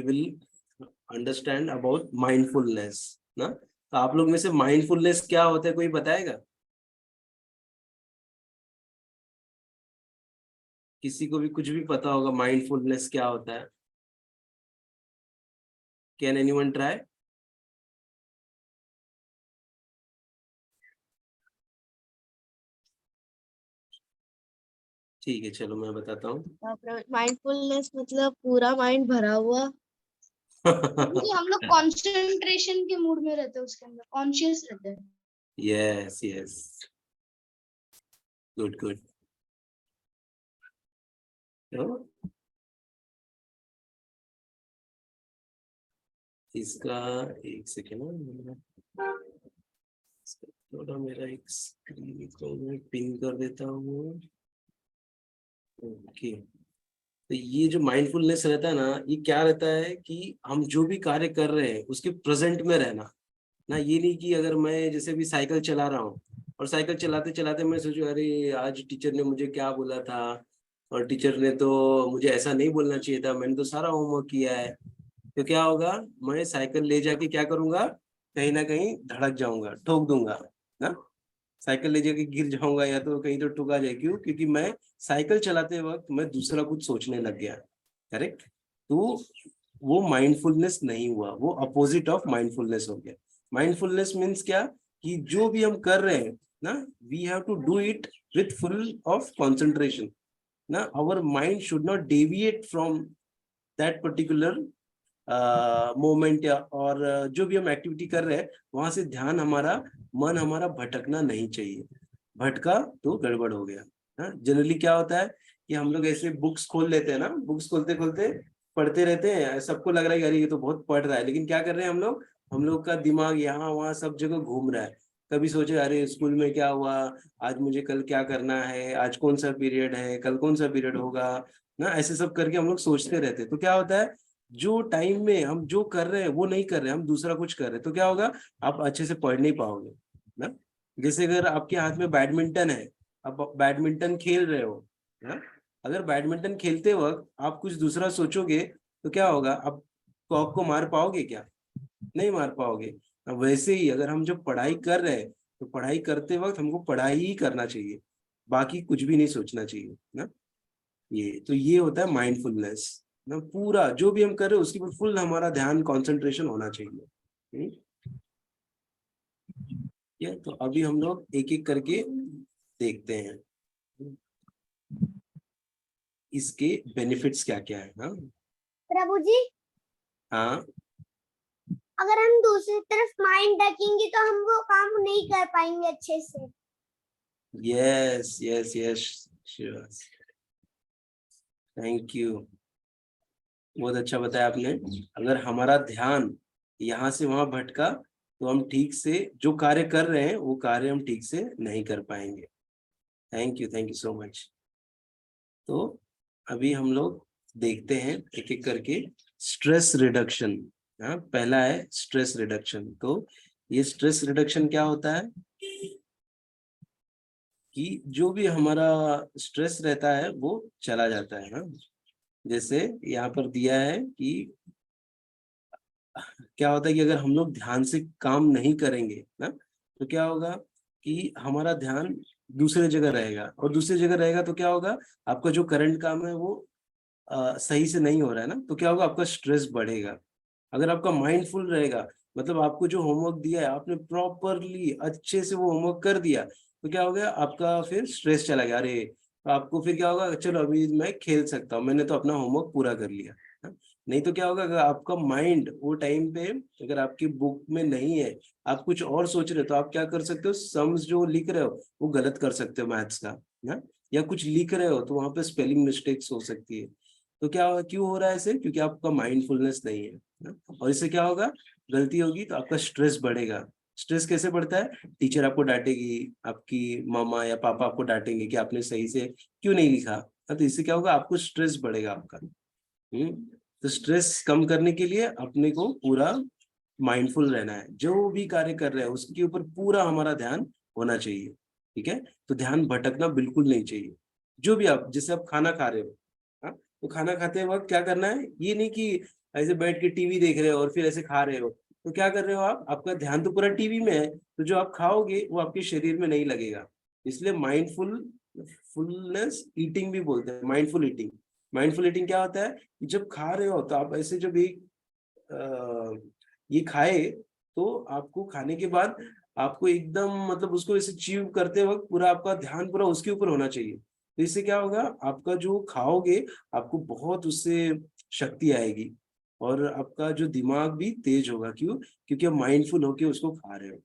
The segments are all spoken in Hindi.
विल अंडरस्टैंड अबाउट माइंडफुलनेस ना। तो आप लोग में से माइंडफुलनेस क्या होता है, कोई बताएगा? किसी को भी कुछ भी पता होगा माइंडफुलनेस क्या होता है? Can anyone try? ठीक है, चलो मैं बताता हूँ। माइंडफुलनेस मतलब पूरा माइंड भरा हुआ, क्योंकि हम लोग कंसंट्रेशन के मूड में रहते हैं, उसके अंदर कॉन्शियस रहते हैं। Yes yes, good good. इसका एक सेकेंड, थोड़ा मेरा एक स्क्रीन को मैं पिन कर देता हूँ। ओके, तो ये जो माइंडफुलनेस रहता है ना, ये क्या रहता है कि हम जो भी कार्य कर रहे हैं उसके प्रेजेंट में रहना ना। ये नहीं कि अगर मैं जैसे भी साइकिल चला रहा हूँ और साइकिल चलाते चलाते मैं सोचूं अरे आज टीचर ने मुझे क्या बोला था, और टीचर ने तो मुझे ऐसा नहीं बोलना चाहिए था, मैंने तो सारा होमवर्क किया है। तो क्या होगा, मैं साइकिल ले जाके क्या करूंगा, कहीं ना कहीं धड़क जाऊंगा, ठोक दूंगा ना। साइकिल ले जाके गिर जाऊंगा या तो कहीं तो ठुका जाए, क्यों? क्योंकि मैं साइकिल चलाते वक्त मैं दूसरा कुछ सोचने लग गया। करेक्ट। तो वो माइंडफुलनेस नहीं हुआ, वो अपोजिट ऑफ माइंडफुलनेस हो गया। माइंडफुलनेस मीन्स क्या, कि जो भी हम कर रहे हैं ना, we have to do it with full of concentration ना। Our mind should not deviate from that particular moment, या और जो भी हम एक्टिविटी कर रहे हैं वहां से ध्यान हमारा, मन हमारा भटकना नहीं चाहिए। भटका तो गड़बड़ हो गया ना। जनरली क्या होता है कि हम लोग ऐसे बुक्स खोल लेते हैं ना, बुक्स खोलते खोलते पढ़ते रहते हैं, सबको लग रहा है कि अरे ये तो बहुत पढ़ रहा है, लेकिन क्या कर रहे हैं हम लोग का दिमाग यहाँ वहाँ सब जगह घूम रहा है। कभी सोचे अरे स्कूल में क्या हुआ, आज मुझे कल क्या करना है, आज कौन सा पीरियड है, कल कौन सा पीरियड होगा ना, ऐसे सब करके हम लोग सोचते रहते हैं। तो क्या होता है, जो टाइम में हम जो कर रहे हैं वो नहीं कर रहे, हम दूसरा कुछ कर रहे हैं, तो क्या होगा, आप अच्छे से पढ़ नहीं पाओगे ना। जैसे अगर आपके हाथ में बैडमिंटन है, आप बैडमिंटन खेल रहे हो ना, अगर बैडमिंटन खेलते वक्त आप कुछ दूसरा सोचोगे तो क्या होगा, आप कॉक को मार पाओगे क्या? नहीं मार पाओगे। अब वैसे ही अगर हम जब पढ़ाई कर रहे हैं तो पढ़ाई करते वक्त हमको पढ़ाई ही करना चाहिए, बाकी कुछ भी नहीं सोचना चाहिए ना। ये होता है माइंडफुलनेस ना। पूरा जो भी हम कर रहे हैं उसके ऊपर फुल हमारा ध्यान कंसंट्रेशन होना चाहिए। ये तो अभी हम लोग एक एक करके देखते हैं इसके बेनिफिट्स क्या क्या है ना। प्रभु जी, हाँ, अगर हम दूसरी तरफ माइंड रखेंगे तो हम वो काम नहीं कर पाएंगे अच्छे से। Yes yes yes, sure, thank you, बहुत अच्छा बताया आपने। अगर हमारा ध्यान यहाँ से वहां भटका तो हम ठीक से जो कार्य कर रहे हैं वो कार्य हम ठीक से नहीं कर पाएंगे। Thank you so much. तो अभी हम लोग देखते हैं एक एक करके स्ट्रेस रिडक्शन। हाँ, पहला है स्ट्रेस रिडक्शन। तो ये स्ट्रेस रिडक्शन क्या होता है कि जो भी हमारा स्ट्रेस रहता है वो चला जाता है ना। जैसे यहाँ पर दिया है कि क्या होता है कि अगर हम लोग ध्यान से काम नहीं करेंगे ना, तो क्या होगा कि हमारा ध्यान दूसरे जगह रहेगा, और दूसरी जगह रहेगा तो क्या होगा, आपका जो करंट काम है वो सही से नहीं हो रहा है ना, तो क्या होगा, आपका स्ट्रेस बढ़ेगा। अगर आपका माइंडफुल रहेगा, मतलब आपको जो होमवर्क दिया है आपने प्रॉपरली अच्छे से वो होमवर्क कर दिया, तो क्या हो गया, आपका फिर स्ट्रेस चला गया। अरे, तो आपको फिर क्या होगा, चलो अभी मैं खेल सकता हूँ, मैंने तो अपना होमवर्क पूरा कर लिया। हाँ? नहीं तो क्या होगा, अगर आपका माइंड वो टाइम पे अगर आपकी बुक में नहीं है, आप कुछ और सोच रहे हो, तो आप क्या कर सकते हो, सम्स जो लिख रहे हो वो गलत कर सकते हो मैथ्स का ना, या कुछ लिख रहे हो तो वहां पे स्पेलिंग मिस्टेक्स हो सकती है। तो क्या क्यों हो रहा है ऐसे, क्योंकि आपका माइंडफुलनेस नहीं है ना? और इससे क्या होगा, गलती होगी तो आपका स्ट्रेस बढ़ेगा। स्ट्रेस कैसे बढ़ता है, टीचर आपको डांटेगी, आपकी मामा या पापा आपको डांटेंगे कि आपने सही से क्यों नहीं लिखा। हाँ, तो इससे क्या होगा, आपको स्ट्रेस बढ़ेगा आपका। तो स्ट्रेस कम करने के लिए अपने को पूरा माइंडफुल रहना है, जो भी कार्य कर रहे हैं उसके ऊपर पूरा हमारा ध्यान होना चाहिए। ठीक है, तो ध्यान भटकना बिल्कुल नहीं चाहिए। जो भी आप, जैसे आप खाना खा रहे हो, हाँ, तो खाना खाते वक्त क्या करना है, ये नहीं कि ऐसे बैठ के टीवी देख रहे हो और फिर ऐसे खा रहे हो, तो क्या कर रहे हो आप, आपका ध्यान तो पूरा टीवी में है, तो जो आप खाओगे वो आपके शरीर में नहीं लगेगा। इसलिए फुलनेस ईटिंग भी बोलते हैं, माइंडफुल ईटिंग। माइंडफुल ईटिंग क्या होता है कि जब खा रहे हो तो आप ऐसे जब ये खाए, तो आपको खाने के बाद आपको एकदम मतलब उसको ऐसे च्यू करते वक्त पूरा आपका ध्यान पूरा उसके ऊपर होना चाहिए। तो इससे क्या होगा, आपका जो खाओगे आपको बहुत उससे शक्ति आएगी, और आपका जो दिमाग भी तेज होगा। क्यों? क्योंकि आप माइंडफुल होके उसको खा रहे हो।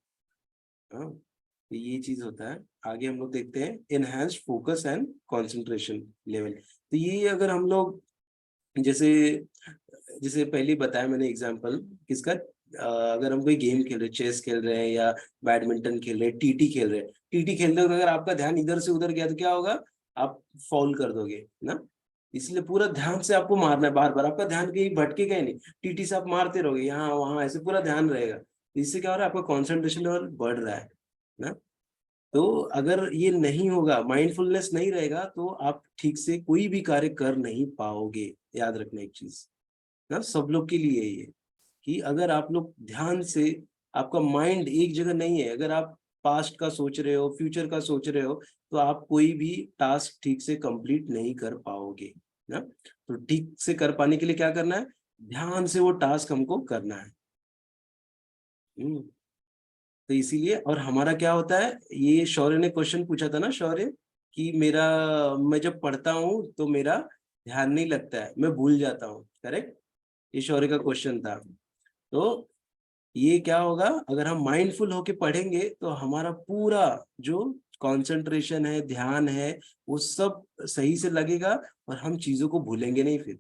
हाँ, तो ये चीज होता है। आगे हम लोग देखते हैं enhanced focus and concentration level. तो ये अगर हम लोग जैसे जैसे पहले बताया मैंने एग्जांपल किसका, अगर हम कोई गेम खेल रहे, चेस खेल रहे हैं या बैडमिंटन खेल रहे हैं, टीटी खेल रहे हैं, टीटी खेलते वक्त अगर आपका ध्यान इधर से उधर गया तो क्या होगा, आप फॉल कर दोगे ना। इसलिए पूरा ध्यान से आपको मारना है, बार बार आपका ध्यान कहीं भटकेगा ही नहीं। टीटी से आप मारते रहोगे यहाँ वहां, ऐसे पूरा ध्यान रहेगा। इससे क्या हो रहा है, आपका कॉन्सेंट्रेशन लेवल बढ़ रहा है ना। तो अगर ये नहीं होगा, माइंडफुलनेस नहीं रहेगा, तो आप ठीक से कोई भी कार्य कर नहीं पाओगे। याद रखना एक चीज ना, सब लोग के लिए ये, कि अगर आप लोग ध्यान से, आपका माइंड एक जगह नहीं है, अगर आप पास्ट का सोच रहे हो, फ्यूचर का सोच रहे हो, तो आप कोई भी टास्क ठीक से कंप्लीट नहीं कर पाओगे ना। तो ठीक से कर पाने के लिए क्या करना है, ध्यान से वो टास्क हमको करना है। तो इसीलिए, और हमारा क्या होता है, ये शौर्य ने क्वेश्चन पूछा था ना, शौर्य, कि मेरा, मैं जब पढ़ता हूँ तो मेरा ध्यान नहीं लगता है, मैं भूल जाता हूँ। करेक्ट? ये शौर्य का क्वेश्चन था। तो ये क्या होगा, अगर हम माइंडफुल होके पढ़ेंगे तो हमारा पूरा जो कंसंट्रेशन है, ध्यान है, वो सब सही से लगेगा, और हम चीजों को भूलेंगे नहीं फिर।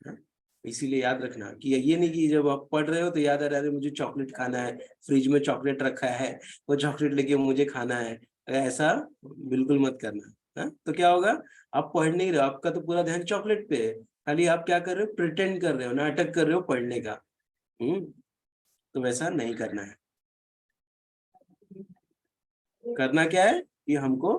हाँ? इसीलिए याद रखना कि ये नहीं कि जब आप पढ़ रहे हो तो याद आ रहा है मुझे चॉकलेट खाना है, फ्रिज में चॉकलेट रखा है, वो चॉकलेट लेके मुझे खाना है। ऐसा बिल्कुल मत करना। हाँ? तो क्या होगा, आप पढ़ नहीं रहे हो, आपका तो पूरा ध्यान चॉकलेट पे है, खाली आप क्या कर रहे हो, प्रिटेंड कर रहे हो, नाटक कर रहे हो पढ़ने का। हम्म तो वैसा नहीं करना है। करना क्या है कि हमको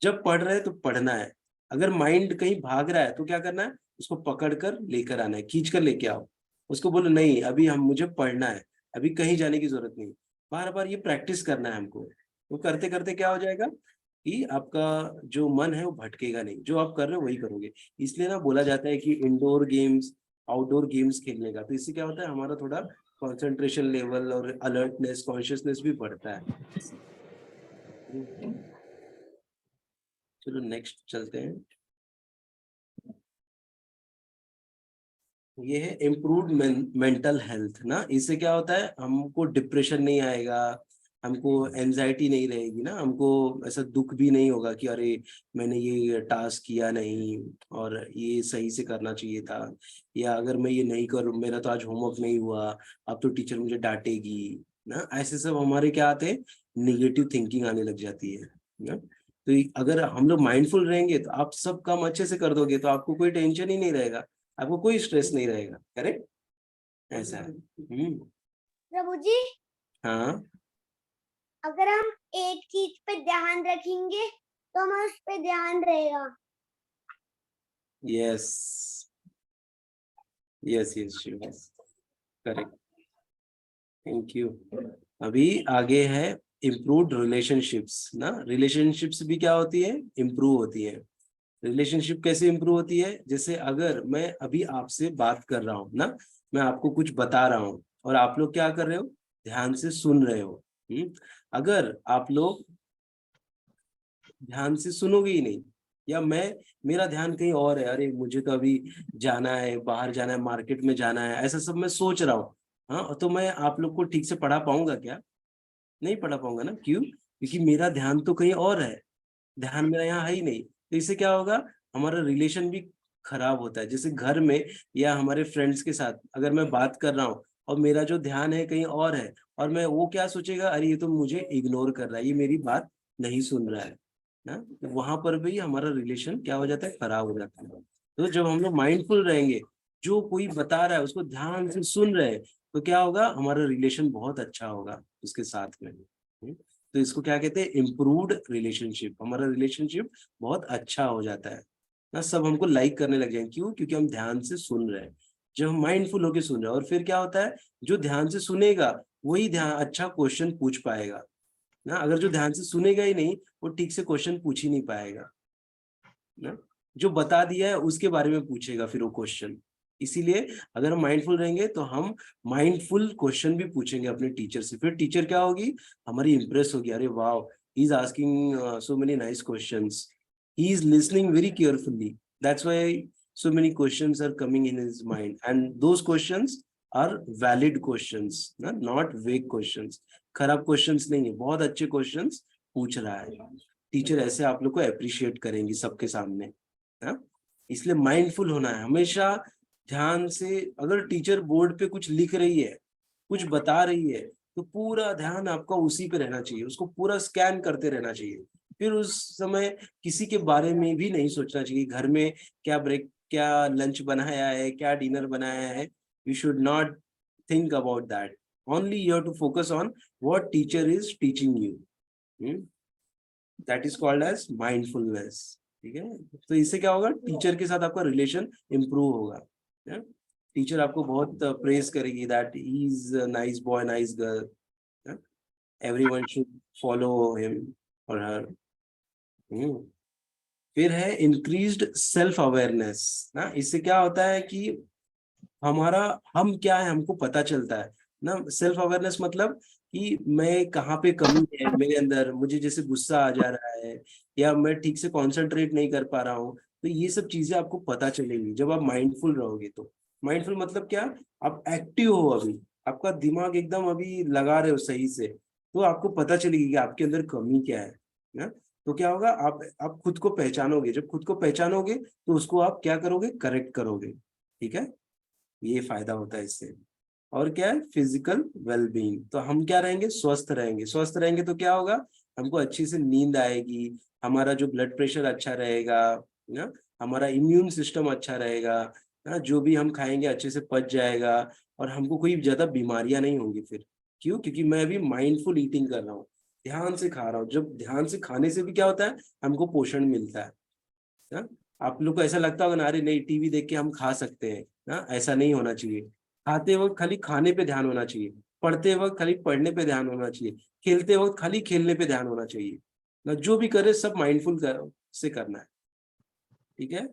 जब पढ़ रहे हैं तो पढ़ना है। अगर माइंड कहीं भाग रहा है तो क्या करना है, उसको पकड़ कर लेकर आना है, खींच कर लेके आओ। उसको बोलो नहीं, अभी हम मुझे पढ़ना है, अभी कहीं जाने की जरूरत नहीं। बार बार ये प्रैक्टिस करना है हमको। तो करते करते क्या हो जाएगा कि आपका जो मन है वो भटकेगा नहीं, जो आप कर रहे हो वही करोगे। इसलिए ना बोला जाता है कि इंडोर गेम्स, आउटडोर गेम्स खेलने का, तो इससे क्या होता है, हमारा थोड़ा कंसंट्रेशन लेवल और अलर्टनेस, कॉन्शियसनेस भी बढ़ता है। चलो नेक्स्ट चलते हैं। ये है इम्प्रूव्ड मेंटल हेल्थ ना। इससे क्या होता है, हमको डिप्रेशन नहीं आएगा, हमको एनजाइटी नहीं रहेगी ना, हमको ऐसा दुख भी नहीं होगा कि अरे मैंने ये टास्क किया नहीं और ये सही से करना चाहिए था, या अगर मैं ये नहीं करूँ, मेरा तो आज होमवर्क नहीं हुआ, अब तो टीचर मुझे डांटेगी ना। ऐसे सब हमारे क्या आते हैं, निगेटिव थिंकिंग आने लग जाती है ना। तो अगर हम लोग माइंडफुल रहेंगे तो आप सब काम अच्छे से कर दोगे, तो आपको कोई टेंशन ही नहीं रहेगा, आपको कोई स्ट्रेस नहीं रहेगा। करेक्ट? ऐसा है। प्रभु जी, हाँ। अगर हम एक चीज पे ध्यान रखेंगे तो हमारा उस पे ध्यान रहेगा। Yes yes yes yes, correct. Thank you. अभी आगे है इम्प्रूव्ड रिलेशनशिप्स ना। रिलेशनशिप्स भी क्या होती है, इम्प्रूव होती है। रिलेशनशिप कैसे इम्प्रूव होती है, जैसे अगर मैं अभी आपसे बात कर रहा हूँ ना, मैं आपको कुछ बता रहा हूँ और आप लोग क्या कर रहे हो, ध्यान से सुन रहे हो। अगर आप लोग ध्यान से सुनोगे ही नहीं, या मेरा ध्यान कहीं और है, अरे मुझे तो अभी जाना है, बाहर जाना है, मार्केट में जाना है, ऐसा सब मैं सोच रहा हूँ, हाँ, तो मैं आप लोग को ठीक से पढ़ा पाऊंगा क्या? नहीं पढ़ा पाऊंगा ना। क्यों? क्योंकि मेरा ध्यान तो कहीं और है, ध्यान मेरा यहाँ है ही नहीं। तो इससे क्या होगा, हमारा रिलेशन भी खराब होता है। जैसे घर में या हमारे फ्रेंड्स के साथ अगर मैं बात कर रहा हूँ और मेरा जो ध्यान है कहीं और है, और मैं, वो क्या सोचेगा, अरे ये तो मुझे इग्नोर कर रहा है, ये मेरी बात नहीं सुन रहा है ना। तो वहां पर भी हमारा रिलेशन क्या हो जाता है, खराब हो जाता है। तो जब हम लोग माइंडफुल रहेंगे, जो कोई बता रहा है उसको ध्यान से सुन रहे हैं, तो क्या होगा, हमारा रिलेशन बहुत अच्छा होगा उसके साथ में। तो इसको क्या कहते हैं, इम्प्रूव्ड रिलेशनशिप। हमारा रिलेशनशिप बहुत अच्छा हो जाता है ना, सब हमको लाइक करने लग जाएंगे। क्यों? क्योंकि हम ध्यान से सुन रहे हैं। जब हम माइंडफुल होके सुन रहे हैं। और फिर क्या होता है, जो ध्यान से सुनेगा वही ध्यान अच्छा क्वेश्चन पूछ पाएगा ना। अगर जो ध्यान से सुनेगा ही नहीं, वो ठीक से क्वेश्चन पूछ ही नहीं पाएगा ना। जो बता दिया है उसके बारे में पूछेगा फिर वो क्वेश्चन। इसीलिए अगर हम माइंडफुल रहेंगे तो हम माइंडफुल क्वेश्चन भी पूछेंगे अपने टीचर से। फिर टीचर क्या होगी, हमारी इंप्रेस होगी, अरे वाह, he is asking so many nice questions, he is listening very carefully, that's why so many questions are coming in his mind, and those questions are valid questions ना, not vague questions। खराब questions नहीं है, बहुत अच्छे questions पूछ रहा है। टीचर ऐसे आप लोग को अप्रिशिएट करेंगी सबके सामने ना। इसलिए माइंडफुल होना है हमेशा, ध्यान से। अगर टीचर बोर्ड पे कुछ लिख रही है, कुछ बता रही है, तो पूरा ध्यान आपका उसी पे रहना चाहिए, उसको पूरा स्कैन करते रहना चाहिए। फिर उस समय किसी के बारे में भी नहीं सोचना चाहिए, घर में क्या लंच बनाया है, क्या डिनर बनाया है। You should not think about that, only you have to focus on what teacher is teaching you. That is called as mindfulness. ठीक है, तो इससे क्या होगा, टीचर के साथ आपका रिलेशन इंप्रूव होगा। टीचर आपको बहुत प्रेज करेगी, that he is nice boy, nice girl, everyone should follow him और हर। फिर है इंक्रीज्ड सेल्फ अवेयरनेस ना। इससे क्या होता है कि हमारा हम क्या है हमको पता चलता है ना। सेल्फ अवेयरनेस मतलब कि मैं कहाँ पे कमी है मेरे अंदर, मुझे जैसे गुस्सा आ जा रहा है या मैं ठीक से कंसंट्रेट नहीं कर पा रहा हूँ, तो ये सब चीजें आपको पता चलेंगी जब आप माइंडफुल रहोगे। तो माइंडफुल मतलब क्या, आप एक्टिव हो, अभी आपका दिमाग एकदम अभी लगा रहे हो सही से, तो आपको पता चलेगी कि आपके अंदर कमी क्या है ना। तो क्या होगा, आप खुद को पहचानोगे, जब खुद को पहचानोगे तो उसको आप क्या करोगे, करेक्ट करोगे। ठीक है, ये फायदा होता है इससे। और क्या है, फिजिकल वेलबींग, तो हम क्या रहेंगे, स्वस्थ रहेंगे। स्वस्थ रहेंगे तो क्या होगा, हमको अच्छी से नींद आएगी, हमारा जो ब्लड प्रेशर अच्छा रहेगा ना, हमारा इम्यून सिस्टम अच्छा रहेगा ना, जो भी हम खाएंगे अच्छे से पच जाएगा, और हमको कोई ज्यादा बीमारियां नहीं होंगी फिर। क्यों, क्योंकि मैं अभी माइंडफुल ईटिंग कर रहा हूँ, ध्यान से खा रहा हूँ। जब ध्यान से खाने से भी क्या होता है, हमको पोषण मिलता है ना। आप लोग को ऐसा लगता होगा ना, अरे नहीं टीवी देख के हम खा सकते हैं ना, ऐसा नहीं होना चाहिए। खाते वक्त खाली खाने पे ध्यान होना चाहिए, पढ़ते वक्त खाली पढ़ने पे ध्यान होना चाहिए, खेलते वक्त खाली खेलने पे ध्यान होना चाहिए ना। जो भी करे सब माइंडफुल से करना है। ठीक है,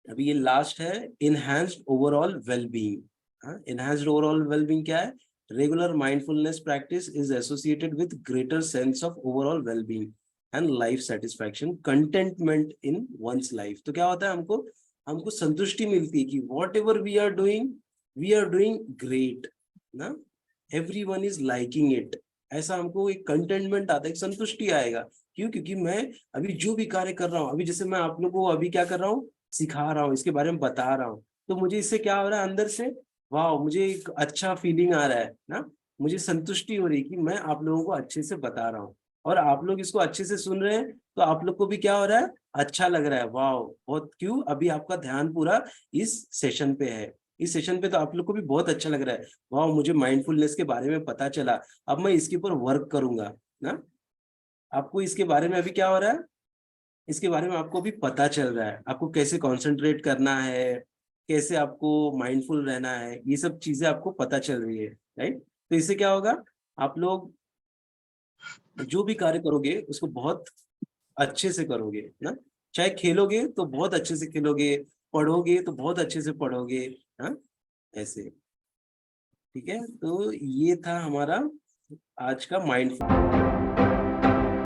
अभी ये लास्ट है, enhanced overall wellbeing. Enhanced overall wellbeing क्या है, regular mindfulness practice is associated with greater sense of overall wellbeing and life satisfaction, contentment in one's life. तो क्या होता है, हमको हमको संतुष्टि मिलती है कि whatever we are doing great ना, एवरीवन इज लाइकिंग इट। ऐसा हमको एक कंटेंटमेंट आता है, एक संतुष्टि आएगा। क्यों, क्योंकि मैं अभी जो भी कार्य कर रहा हूँ, अभी जैसे मैं आप लोगों को अभी क्या कर रहा हूँ, सिखा रहा हूँ, इसके बारे में बता रहा हूँ, तो मुझे इससे क्या हो रहा है, अंदर से वाह, मुझे एक अच्छा फीलिंग आ रहा है ना। मुझे संतुष्टि हो रही है कि मैं आप लोगों को अच्छे से बता रहा हूँ, और आप लोग इसको अच्छे से सुन रहे हैं, तो आप लोग को भी क्या हो रहा है, अच्छा लग रहा है, वाह बहुत। क्यों, अभी आपका ध्यान पूरा इस सेशन पे है, इस सेशन पे, तो आप लोग को भी बहुत अच्छा लग रहा है, वाह मुझे माइंडफुलनेस के बारे में पता चला, अब मैं इसके ऊपर वर्क करूंगा ना। आपको इसके बारे में अभी क्या हो रहा है, इसके बारे में आपको भी पता चल रहा है, आपको कैसे कंसंट्रेट करना है, कैसे आपको माइंडफुल रहना है, ये सब चीजें आपको पता चल रही है, राइट। तो इससे क्या होगा, आप लोग जो भी कार्य करोगे उसको बहुत अच्छे से करोगे ना। चाहे खेलोगे तो बहुत अच्छे से खेलोगे, पढ़ोगे तो बहुत अच्छे से पढ़ोगे। हाँ, ऐसे। ठीक है, तो ये था हमारा आज का माइंडफुल।